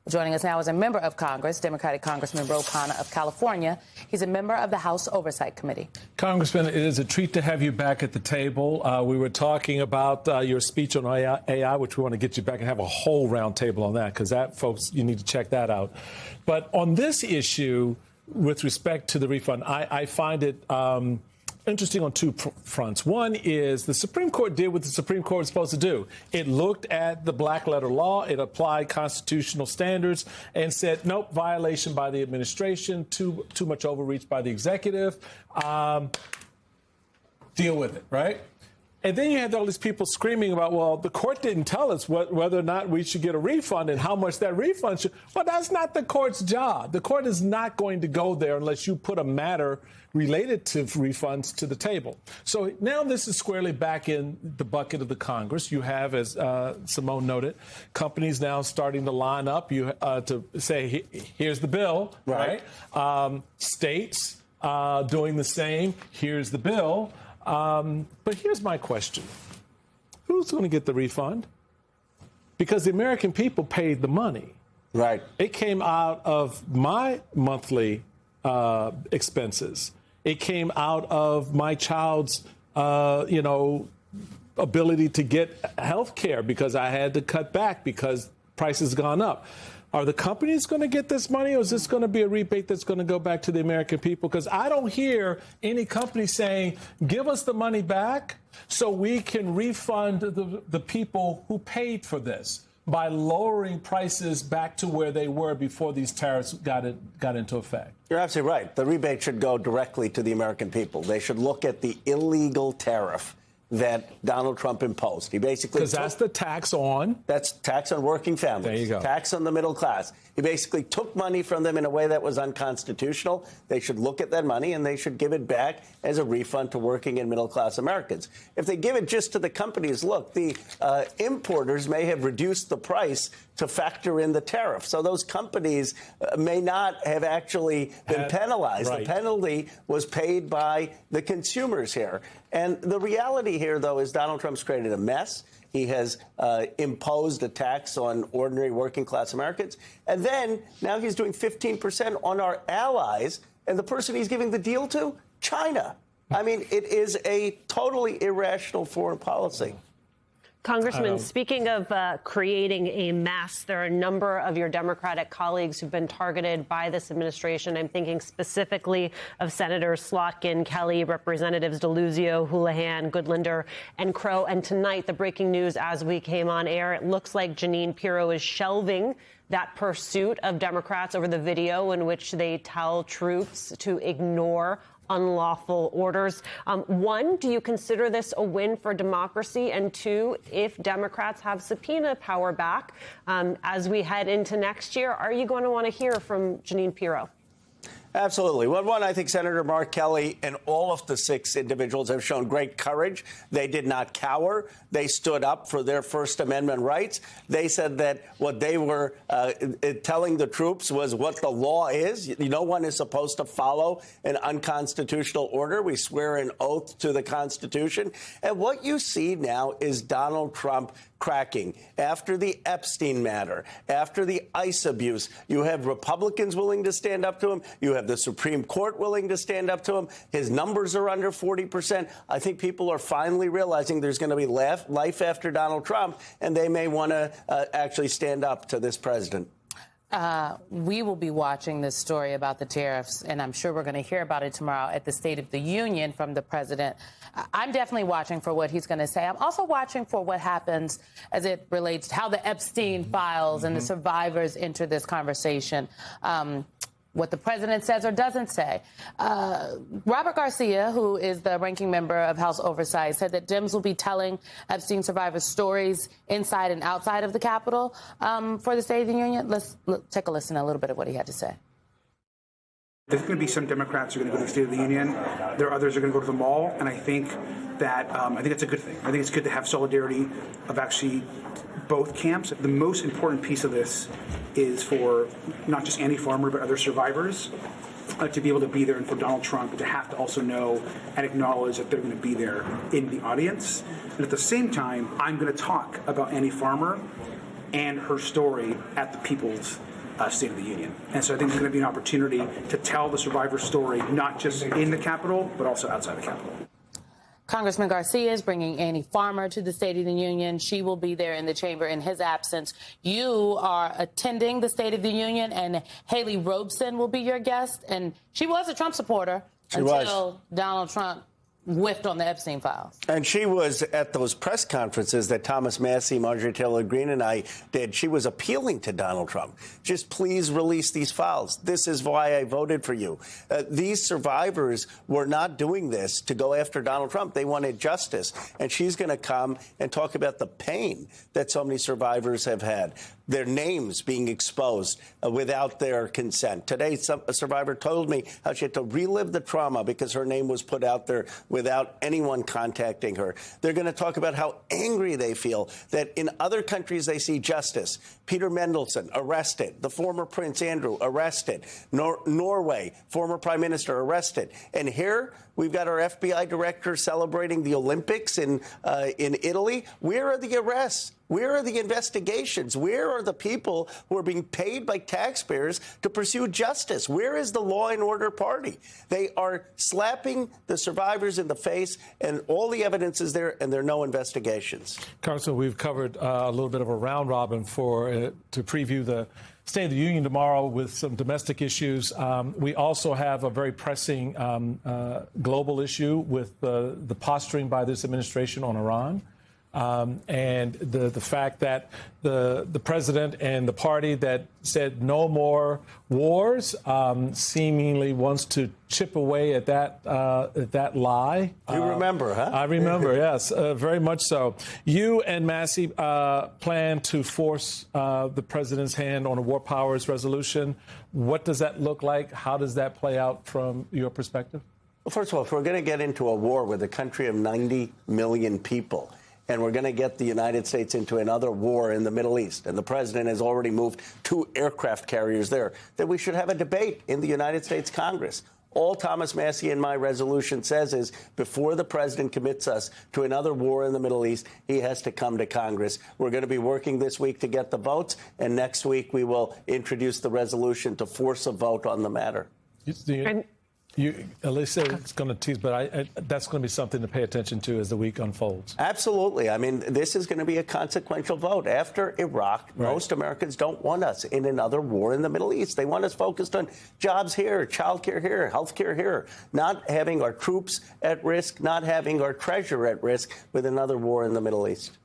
Joining us now is a member of Congress, Democratic Congressman Ro Khanna of California. He's a member of the House Oversight Committee. Congressman, it is a treat to have you back at the table. We were talking about your speech on AI, which we want to get you back and have a whole round table on that, because that, folks, you need to check that out. But on this issue, with respect to the refund, I find it interesting on two fronts. One is the Supreme Court did what the Supreme Court was supposed to do. It looked at the black letter law, it applied constitutional standards, and said, nope, violation by the administration, too much overreach by the executive. Deal with it, right? And then you had all these people screaming about, well, the court didn't tell us whether or not we should get a refund and how much that refund should. Well, that's not the court's job. The court is not going to go there unless you put a matter related to refunds to the table. So now this is squarely back in the bucket of the Congress. You have, as Simone noted, companies now starting to line up to say, here's the bill, right? States doing the same. Here's the bill. But here's my question. Who's going to get the refund? Because the American people paid the money. Right. It came out of my monthly expenses. It came out of my child's, ability to get health care because I had to cut back because prices gone up. Are the companies going to get this money, or is this going to be a rebate that's going to go back to the American people? Because I don't hear any company saying, give us the money back so we can refund the people who paid for this by lowering prices back to where they were before these tariffs got into effect. You're absolutely right. The rebate should go directly to the American people. They should look at the illegal tariff that Donald Trump imposed. He basically... Because that's the tax on... That's tax on working families. There you go. Tax on the middle class. He basically took money from them in a way that was unconstitutional. They should look at that money and they should give it back as a refund to working and middle class Americans. If they give it just to the companies, look, the importers may have reduced the price to factor in the tariff. So those companies may not have actually been penalized. Right. The penalty was paid by the consumers here. And the reality here, though, is Donald Trump's created a mess. He has imposed a tax on ordinary working class Americans. And then now he's doing 15% on our allies. And the person he's giving the deal to, China. I mean, it is a totally irrational foreign policy. Congressman, speaking of creating a mess, there are a number of your Democratic colleagues who've been targeted by this administration. I'm thinking specifically of Senators Slotkin, Kelly, Representatives DeLuzio, Houlihan, Goodlander, and Crow. And tonight, the breaking news as we came on air, it looks like Jeanine Pirro is shelving that pursuit of Democrats over the video in which they tell troops to ignore unlawful orders. One, do you consider this a win for democracy? And two, if Democrats have subpoena power back as we head into next year, are you going to want to hear from Jeanine Pirro? Absolutely. Well, one, I think Senator Mark Kelly and all of the 6 individuals have shown great courage. They did not cower. They stood up for their First Amendment rights. They said that what they were telling the troops was what the law is. No one is supposed to follow an unconstitutional order. We swear an oath to the Constitution. And what you see now is Donald Trump cracking. After the Epstein matter, after the ICE abuse, you have Republicans willing to stand up to him. You have the Supreme Court willing to stand up to him. His numbers are under 40%. I think people are finally realizing there's going to be life after Donald Trump, and they may want to actually stand up to this president. We will be watching this story about the tariffs, and I'm sure we're going to hear about it tomorrow at the State of the Union from the president. I'm definitely watching for what he's going to say. I'm also watching for what happens as it relates to how the Epstein files and the survivors enter this conversation. What the president says or doesn't say. Robert Garcia, who is the ranking member of House Oversight, said that Dems will be telling Epstein survivors stories inside and outside of the Capitol for the State of the Union. Let's take a listen to a little bit of what he had to say. There's going to be some Democrats who are going to go to the State of the Union. There are others who are going to go to the mall, and I think that that's a good thing. I think it's good to have solidarity of actually both camps. The most important piece of this is for not just Andy Farmer, but other survivors to be able to be there, and for Donald Trump to have to also know and acknowledge that they're going to be there in the audience. And at the same time, I'm going to talk about Andy Farmer and her story at the People's State of the Union. And so I think there's going to be an opportunity to tell the survivor story, not just in the Capitol, but also outside the Capitol. Congressman Garcia is bringing Annie Farmer to the State of the Union. She will be there in the chamber in his absence. You are attending the State of the Union, and Haley Robeson will be your guest. And she was a Trump supporter until Donald Trump whiffed on the Epstein files. And she was at those press conferences that Thomas Massie, Marjorie Taylor Greene, and I did. She was appealing to Donald Trump. Just please release these files. This is why I voted for you. These survivors were not doing this to go after Donald Trump. They wanted justice. And she's going to come and talk about the pain that so many survivors have had, their names being exposed without their consent. Today, a survivor told me how she had to relive the trauma because her name was put out there without anyone contacting her. They're going to talk about how angry they feel that in other countries they see justice. Peter Mendelsohn, arrested. The former Prince Andrew, arrested. Norway, former prime minister, arrested. And here we've got our FBI director celebrating the Olympics in Italy. Where are the arrests? Where are the investigations? Where are the people who are being paid by taxpayers to pursue justice? Where is the law and order party? They are slapping the survivors in the face, and all the evidence is there, and there are no investigations. Congressman, we've covered a little bit of a round robin to preview the State of the Union tomorrow with some domestic issues. We also have a very pressing global issue with the posturing by this administration on Iran. And the fact that the president and the party that said no more wars seemingly wants to chip away at that lie. You remember, huh? I remember, yes, very much so. You and Massie plan to force the president's hand on a war powers resolution. What does that look like? How does that play out from your perspective? Well, first of all, if we're going to get into a war with a country of 90 million people, and we're going to get the United States into another war in the Middle East, and the president has already moved 2 aircraft carriers there, then we should have a debate in the United States Congress. All Thomas Massie and my resolution says is before the president commits us to another war in the Middle East, he has to come to Congress. We're going to be working this week to get the votes, and next week we will introduce the resolution to force a vote on the matter. Elisa is going to tease, but that's going to be something to pay attention to as the week unfolds. Absolutely. I mean, this is going to be a consequential vote. After Iraq, most Americans don't want us in another war in the Middle East. They want us focused on jobs here, childcare here, healthcare here, not having our troops at risk, not having our treasure at risk with another war in the Middle East.